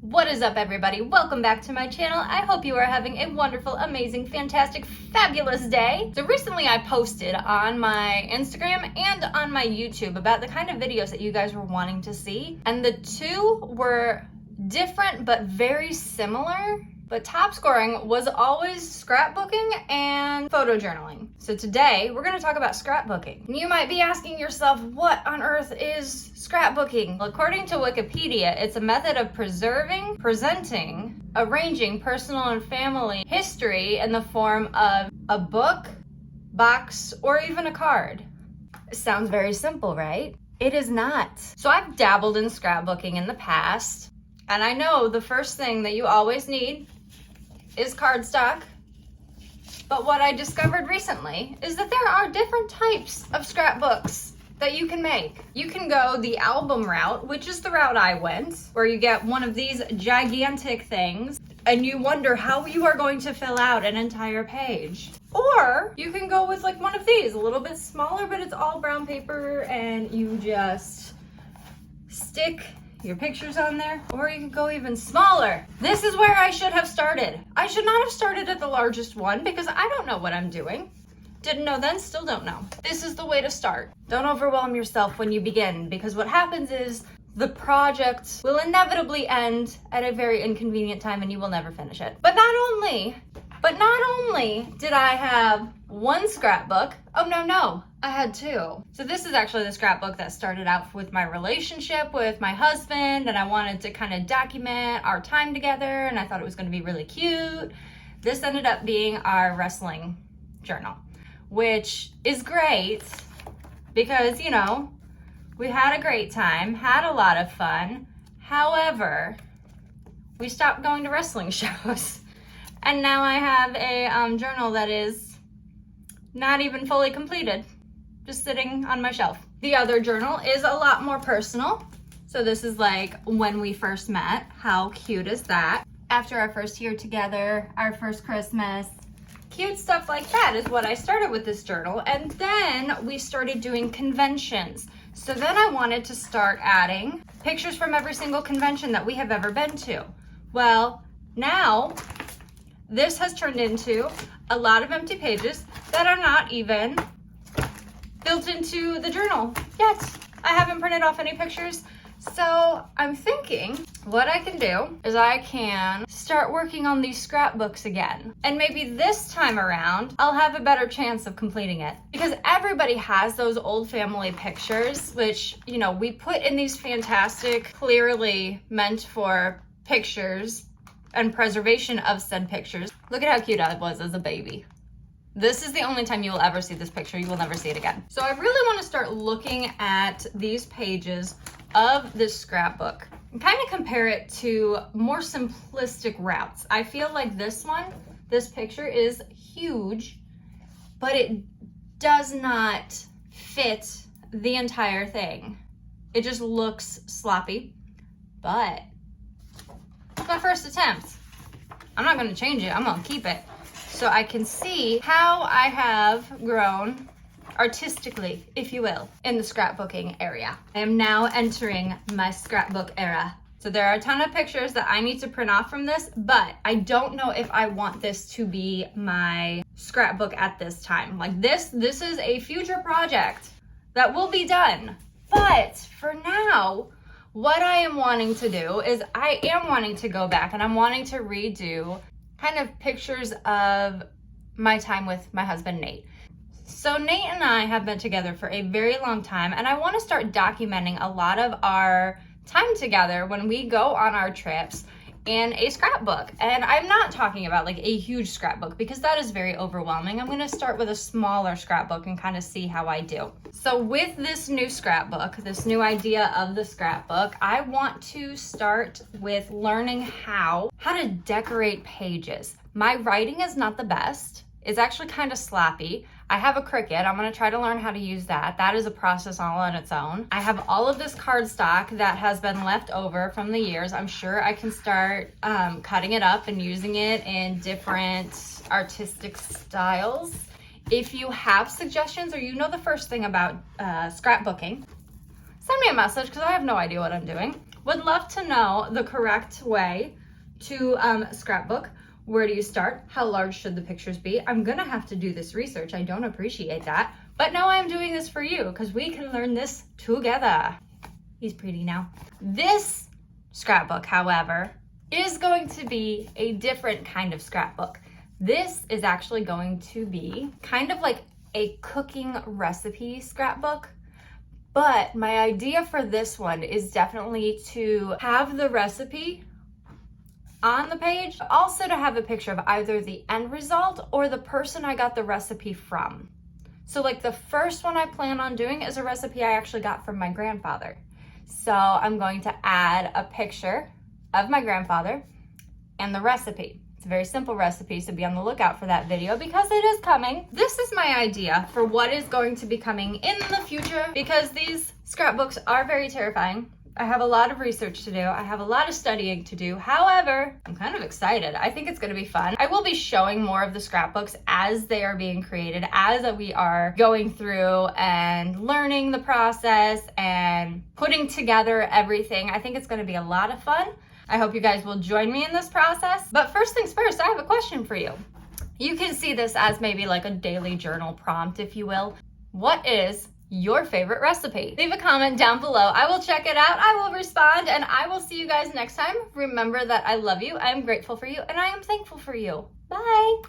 What is up, everybody? Welcome back to my channel. I hope you are having a wonderful, amazing, fantastic, fabulous day. So recently I posted on my Instagram and on my YouTube about the kind of videos that you guys were wanting to see. And the two were different but very similar. But top scoring was always scrapbooking and photojournaling. So today we're going to talk about scrapbooking. You might be asking yourself, what on earth is scrapbooking? Well, according to Wikipedia, it's a method of preserving, presenting, arranging personal and family history in the form of a book, box, or even a card. It sounds very simple, right? It is not. So I've dabbled in scrapbooking in the past, and I know the first thing that you always need is cardstock. But what I discovered recently is that there are different types of scrapbooks that you can make. You can go the album route, which is the route I went, where you get one of these gigantic things and you wonder how you are going to fill out an entire page. Or you can go with like one of these, a little bit smaller, but it's all brown paper and you just stick your pictures on there. Or you can go even smaller. This is where I should have started. I should not have started at the largest one because I don't know what I'm doing. Didn't know then, still don't know. This is the way to start. Don't overwhelm yourself when you begin, because what happens is the project will inevitably end at a very inconvenient time and you will never finish it. But not only did I have one scrapbook, no, I had two. So this is actually the scrapbook that started out with my relationship with my husband, and I wanted to kind of document our time together, and I thought it was going to be really cute. This ended up being our wrestling journal, which is great because, you know, we had a great time, had a lot of fun. However, we stopped going to wrestling shows. And now I have a journal that is not even fully completed, just sitting on my shelf. The other journal is a lot more personal. So this is like when we first met. How cute is that? After our first year together, our first Christmas, cute stuff like that is what I started with this journal. And then we started doing conventions. So then I wanted to start adding pictures from every single convention that we have ever been to. Well, now this has turned into a lot of empty pages that are not even built into the journal yet. I haven't printed off any pictures. So I'm thinking what I can do is I can start working on these scrapbooks again. And maybe this time around, I'll have a better chance of completing it. Because everybody has those old family pictures, which, you know, we put in these fantastic, clearly meant for pictures and preservation of said pictures. Look at how cute I was as a baby. This is the only time you will ever see this picture. You will never see it again. So I really want to start looking at these pages of this scrapbook and kind of compare it to more simplistic routes. I feel like this picture is huge, but it does not fit the entire thing. It just looks sloppy, but it's my first attempt. I'm not going to change it. I'm going to keep it so I can see how I have grown artistically, if you will, in the scrapbooking area. I am now entering my scrapbook era. So there are a ton of pictures that I need to print off from this, but I don't know if I want this to be my scrapbook at this time. Like this is a future project that will be done. But for now, what I am wanting to do is I am wanting to go back and I'm wanting to redo kind of pictures of my time with my husband, Nate. So Nate and I have been together for a very long time, and I want to start documenting a lot of our time together when we go on our trips in a scrapbook. And I'm not talking about like a huge scrapbook because that is very overwhelming. I'm going to start with a smaller scrapbook and kind of see how I do. So with this new scrapbook, this new idea of the scrapbook, I want to start with learning how to decorate pages. My writing is not the best. It's actually kind of sloppy. I have a Cricut. I'm going to try to learn how to use that. That is a process all on its own. I have all of this cardstock that has been left over from the years. I'm sure I can start cutting it up and using it in different artistic styles. If you have suggestions or you know the first thing about scrapbooking, send me a message because I have no idea what I'm doing. Would love to know the correct way to scrapbook. Where do you start? How large should the pictures be? I'm gonna have to do this research. I don't appreciate that. But now I'm doing this for you because we can learn this together. He's pretty now. This scrapbook, however, is going to be a different kind of scrapbook. This is actually going to be kind of like a cooking recipe scrapbook. But my idea for this one is definitely to have the recipe on the page, but also to have a picture of either the end result or the person I got the recipe from. So like the first one I plan on doing is a recipe I actually got from my grandfather. So I'm going to add a picture of my grandfather and the recipe. It's a very simple recipe, so be on the lookout for that video because it is coming. This is my idea for what is going to be coming in the future because these scrapbooks are very terrifying. I have a lot of research to do. I have a lot of studying to do. However, I'm kind of excited. I think it's going to be fun. I will be showing more of the scrapbooks as they are being created, as we are going through and learning the process and putting together everything. I think it's going to be a lot of fun. I hope you guys will join me in this process. But first things first, I have a question for you. You can see this as maybe like a daily journal prompt, if you will. What is your favorite recipe? Leave a comment down below. I will check it out. I will respond, and I will see you guys next time. Remember that I love you, I am grateful for you, and I am thankful for you. Bye.